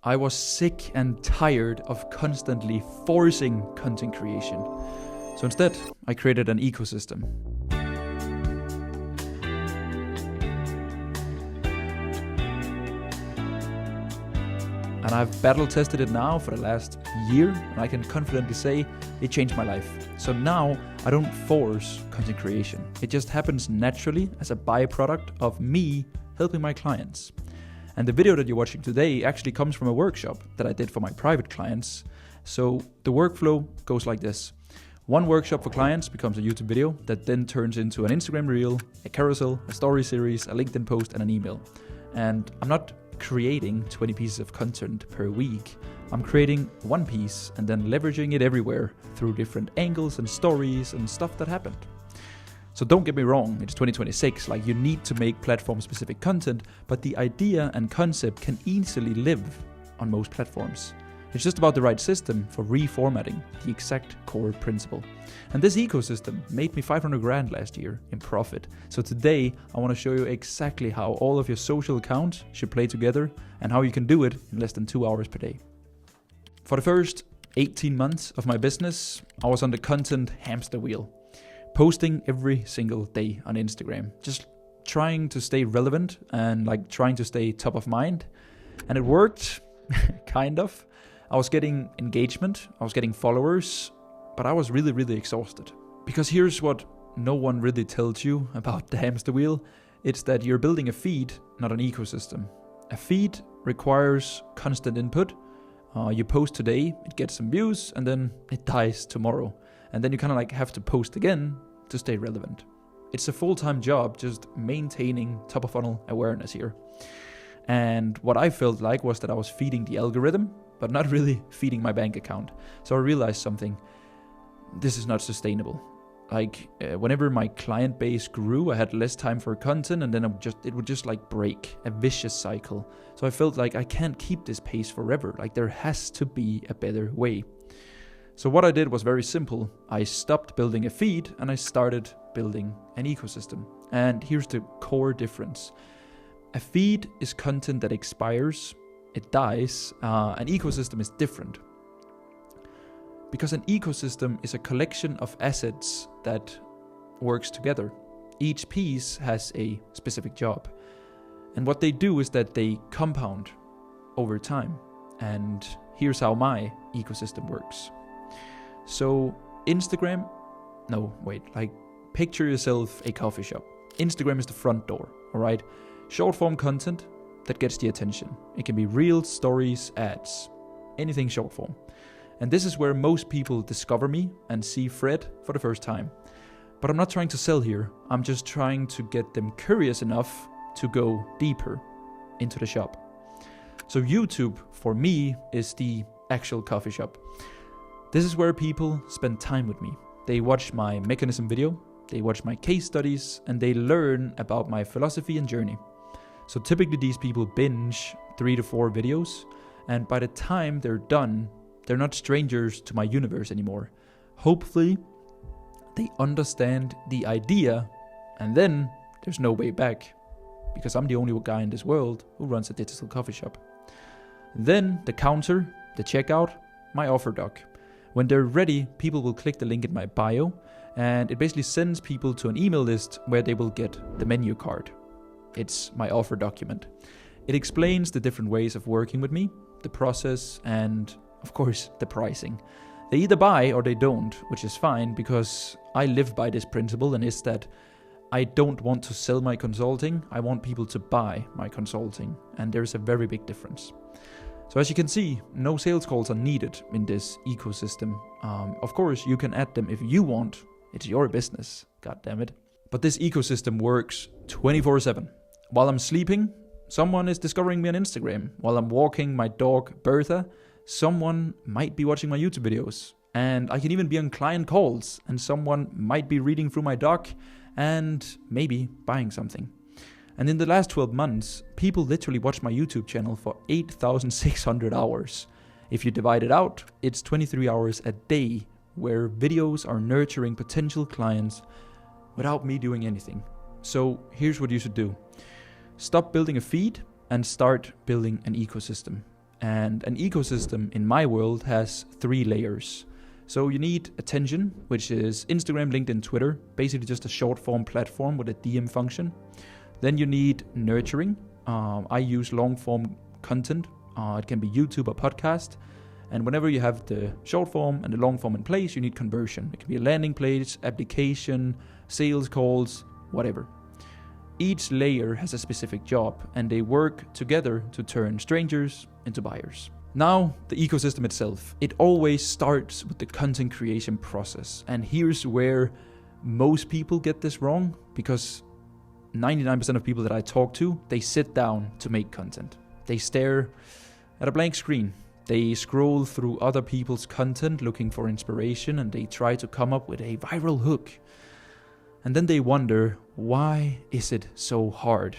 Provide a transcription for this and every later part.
I was sick and tired of constantly forcing content creation. So instead, I created an ecosystem. And I've battle tested it now for the last year, and I can confidently say it changed my life. So now I don't force content creation. It just happens naturally as a byproduct of me helping my clients. And the video that you're watching today actually comes from a workshop that I did for my private clients. So the workflow goes like this. One workshop for clients becomes a YouTube video that then turns into an Instagram reel, a carousel, a story series, a LinkedIn post, and an email. And I'm not creating 20 pieces of content per week. I'm creating one piece and then leveraging it everywhere through different angles and stories and stuff that happened. So don't get me wrong, it's 2026, like you need to make platform-specific content, but the idea and concept can easily live on most platforms. It's just about the right system for reformatting the exact core principle. And this ecosystem made me 500 grand last year in profit. So today I want to show you exactly how all of your social accounts should play together and how you can do it in less than 2 hours per day. For the first 18 months of my business, I was on the content hamster wheel, posting every single day on Instagram, just trying to stay relevant and like trying to stay top of mind. And it worked, kind of. I was getting engagement, I was getting followers, but I was really, really exhausted. Because here's what no one really tells you about the hamster wheel. It's that you're building a feed, not an ecosystem. A feed requires constant input. You post today, it gets some views, and then it dies tomorrow. And then you kind of like have to post again to stay relevant. It's a full-time job just maintaining top of funnel awareness here. And what I felt like was that I was feeding the algorithm, but not really feeding my bank account. So I realized something. This is not sustainable. Like whenever my client base grew, I had less time for content, and then it would just like break, a vicious cycle. So I felt like I can't keep this pace forever. Like there has to be a better way. So what I did was very simple. I stopped building a feed and I started building an ecosystem. And here's the core difference. A feed is content that expires, it dies. An ecosystem is different. Because an ecosystem is a collection of assets that works together. Each piece has a specific job. And what they do is that they compound over time. And here's how my ecosystem works. So picture yourself a coffee shop. Instagram is the front door, all right? Short form content that gets the attention. It can be reels, stories, ads, anything short form. And this is where most people discover me and see Fred for the first time. But I'm not trying to sell here. I'm just trying to get them curious enough to go deeper into the shop. So YouTube, for me, is the actual coffee shop. This is where people spend time with me. They watch my mechanism video, they watch my case studies, and they learn about my philosophy and journey. So typically these people binge 3 to 4 videos, and by the time they're done, they're not strangers to my universe anymore. Hopefully, they understand the idea, and then there's no way back, because I'm the only guy in this world who runs a digital coffee shop. Then the counter, the checkout, my offer doc. When they're ready, people will click the link in my bio, and it basically sends people to an email list where they will get the menu card. It's my offer document. It explains the different ways of working with me, the process, and of course, the pricing. They either buy or they don't, which is fine because I live by this principle, and it's that I don't want to sell my consulting. I want people to buy my consulting, and there's a very big difference. So as you can see, no sales calls are needed in this ecosystem. Of course, you can add them if you want. It's your business, god damn it. But this ecosystem works 24/7. While I'm sleeping, someone is discovering me on Instagram. While I'm walking my dog, Bertha, someone might be watching my YouTube videos. And I can even be on client calls, and someone might be reading through my doc and maybe buying something. And in the last 12 months, people literally watched my YouTube channel for 8,600 hours. If you divide it out, it's 23 hours a day where videos are nurturing potential clients without me doing anything. So here's what you should do. Stop building a feed and start building an ecosystem. And an ecosystem in my world has 3 layers. So you need attention, which is Instagram, LinkedIn, Twitter, basically just a short form platform with a DM function. Then you need nurturing. I use long form content. It can be YouTube or podcast. And whenever you have the short form and the long form in place, you need conversion. It can be a landing page, application, sales calls, whatever. Each layer has a specific job, and they work together to turn strangers into buyers. Now, the ecosystem itself. It always starts with the content creation process. And here's where most people get this wrong, because 99% of people that I talk to, they sit down to make content. They stare at a blank screen. They scroll through other people's content looking for inspiration, and they try to come up with a viral hook. And then they wonder, why is it so hard?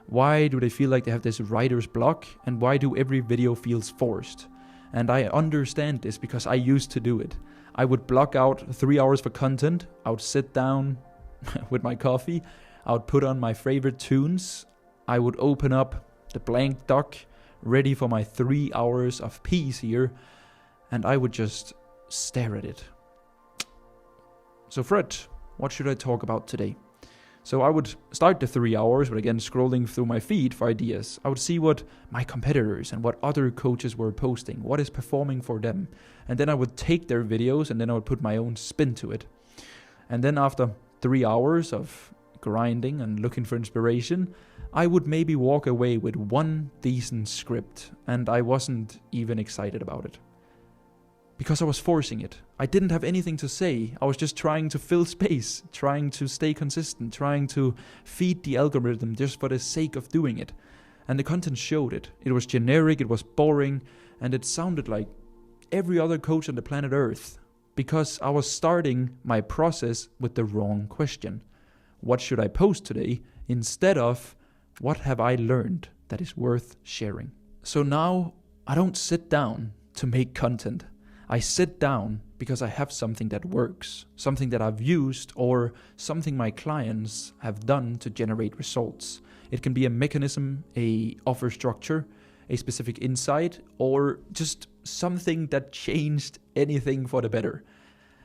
Why do they feel like they have this writer's block? And why do every video feels forced? And I understand this because I used to do it. I would block out 3 hours for content. I would sit down with my coffee. I would put on my favorite tunes. I would open up the blank doc, ready for my 3 hours of peace here. And I would just stare at it. So Fred, what should I talk about today? So I would start the 3 hours with, again, scrolling through my feed for ideas. I would see what my competitors and what other coaches were posting, what is performing for them. And then I would take their videos and then I would put my own spin to it. And then after 3 hours of grinding and looking for inspiration, I would maybe walk away with one decent script, and I wasn't even excited about it. Because I was forcing it. I didn't have anything to say. I was just trying to fill space, trying to stay consistent, trying to feed the algorithm just for the sake of doing it. And the content showed it. It was generic, it was boring, and it sounded like every other coach on the planet Earth. Because I was starting my process with the wrong question. What should I post today? Instead of, what have I learned that is worth sharing? So now, I don't sit down to make content. I sit down because I have something that works, something that I've used, or something my clients have done to generate results. It can be a mechanism, a offer structure, a specific insight, or just something that changed anything for the better.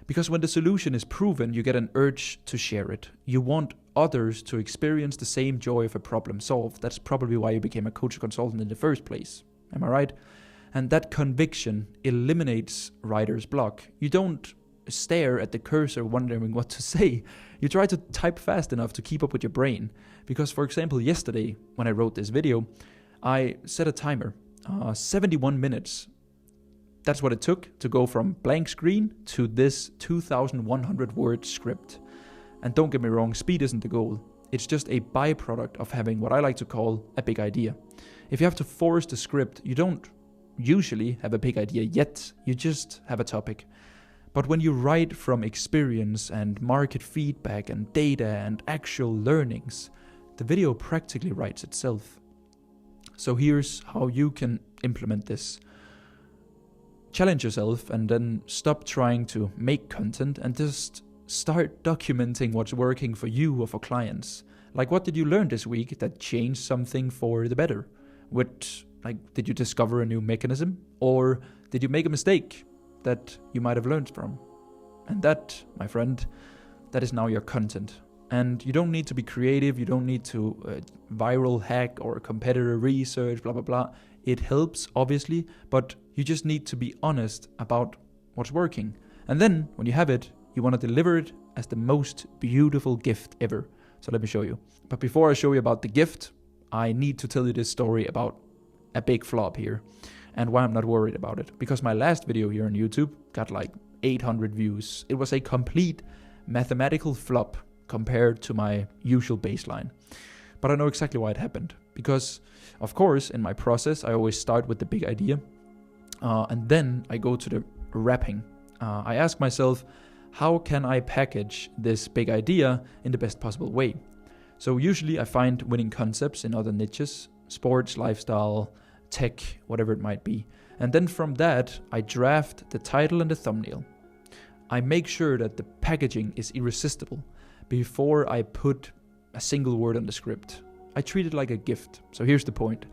Because when the solution is proven, you get an urge to share it. You want others to experience the same joy of a problem solved. That's probably why you became a coach or consultant in the first place. Am I right? And that conviction eliminates writer's block. You don't stare at the cursor wondering what to say. You try to type fast enough to keep up with your brain. Because, for example, yesterday, when I wrote this video, I set a timer, 71 minutes. That's what it took to go from blank screen to this 2,100 word script. And don't get me wrong, speed isn't the goal. It's just a byproduct of having what I like to call a big idea. If you have to force the script, you don't usually have a big idea yet, you just have a topic. But when you write from experience and market feedback and data and actual learnings, the video practically writes itself. So here's how you can implement this. Challenge yourself and then stop trying to make content and just start documenting what's working for you or for clients. Like, what did you learn this week that changed something for the better? Did you discover a new mechanism? Or did you make a mistake that you might have learned from? And that, my friend, that is now your content. And you don't need to be creative, you don't need to viral hack or competitor research, blah, blah, blah. It helps, obviously, but you just need to be honest about what's working. And then, when you have it, you want to deliver it as the most beautiful gift ever. So let me show you. But before I show you about the gift, I need to tell you this story about a big flop here and why I'm not worried about it. Because my last video here on YouTube got like 800 views. It was a complete mathematical flop compared to my usual baseline. But I know exactly why it happened. Because, of course, in my process, I always start with the big idea. And then I go to the wrapping. I ask myself, how can I package this big idea in the best possible way? So usually I find winning concepts in other niches, sports, lifestyle, tech, whatever it might be. And then from that, I draft the title and the thumbnail. I make sure that the packaging is irresistible before I put a single word on the script. I treat it like a gift. So here's the point.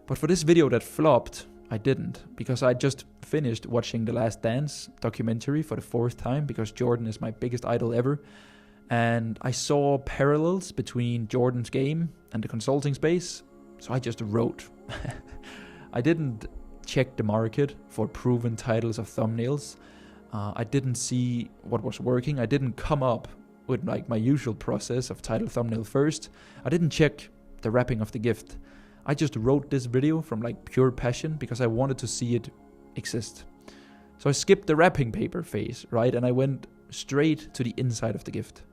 But for this video that flopped, I didn't, because I just finished watching The Last Dance documentary for the 4th time, because Jordan is my biggest idol ever. And I saw parallels between Jordan's game and the consulting space, so I just wrote. I didn't check the market for proven titles of thumbnails. I didn't see what was working. I didn't come up with like my usual process of title thumbnail first. I didn't check the wrapping of the gift. I just wrote this video from like pure passion because I wanted to see it exist. So I skipped the wrapping paper phase, right? And I went straight to the inside of the gift.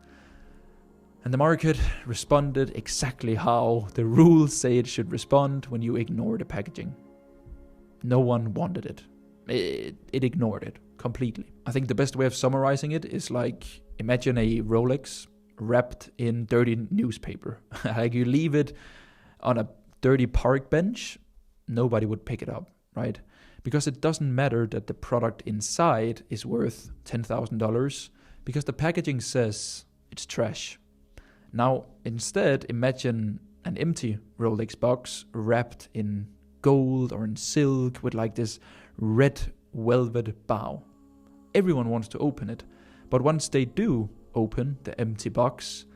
And the market responded exactly how the rules say it should respond when you ignore the packaging. No one wanted it. It ignored it completely. I think the best way of summarizing it is like, imagine a Rolex wrapped in dirty newspaper. Like you leave it on a dirty park bench, nobody would pick it up, right? Because it doesn't matter that the product inside is worth $10,000 because the packaging says it's trash. Now, instead, imagine an empty Rolex box wrapped in gold or in silk with like this red velvet bow. Everyone wants to open it, but once they do open the empty box,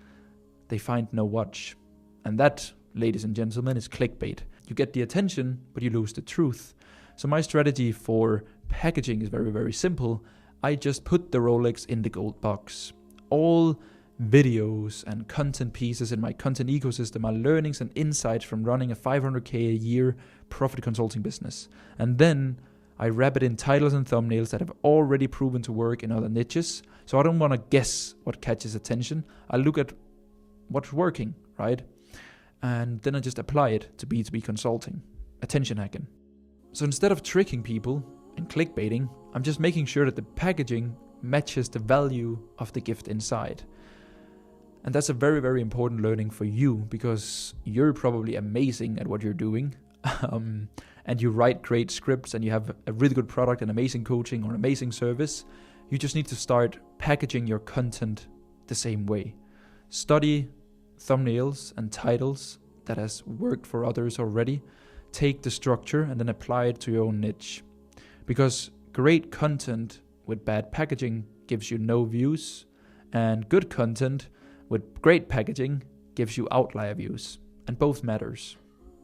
they find no watch. And that, ladies and gentlemen, is clickbait. You get the attention, but you lose the truth. So my strategy for packaging is very, very simple. I just put the Rolex in the gold box. All videos and content pieces in my content ecosystem are learnings and insights from running a $500K a year profit consulting business. And then I wrap it in titles and thumbnails that have already proven to work in other niches. So I don't want to guess what catches attention. I look at what's working, right? And then I just apply it to B2B consulting, attention hacking. So instead of tricking people and clickbaiting, I'm just making sure that the packaging matches the value of the gift inside. And that's a very, very important learning for you because you're probably amazing at what you're doing. And you write great scripts and you have a really good product and amazing coaching or amazing service. You just need to start packaging your content the same way. Study thumbnails and titles that has worked for others already. Take the structure and then apply it to your own niche. Because great content with bad packaging gives you no views, and good content with great packaging gives you outlier views, and both matters.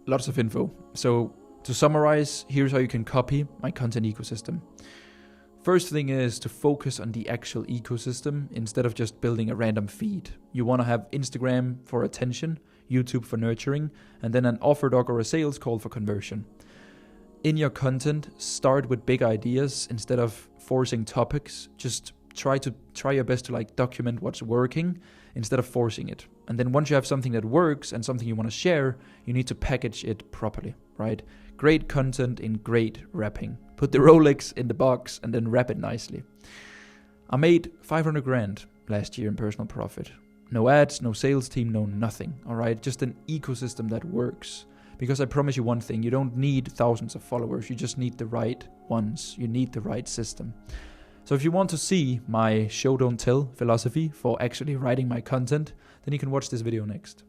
Lots of info. So to summarize, here's how you can copy my content ecosystem. First thing is to focus on the actual ecosystem instead of just building a random feed. You want to have Instagram for attention, YouTube for nurturing, and then an offer doc or a sales call for conversion. In your content, start with big ideas instead of forcing topics. Just try your best to like document what's working instead of forcing it. And then once you have something that works and something you want to share, you need to package it properly, right? Great content in great wrapping. Put the Rolex in the box and then wrap it nicely. I made 500 grand last year in personal profit. No ads, no sales team, no nothing, all right? Just an ecosystem that works. Because I promise you one thing, you don't need thousands of followers, you just need the right ones. You need the right system. So if you want to see my show don't tell philosophy for actually writing my content, then you can watch this video next.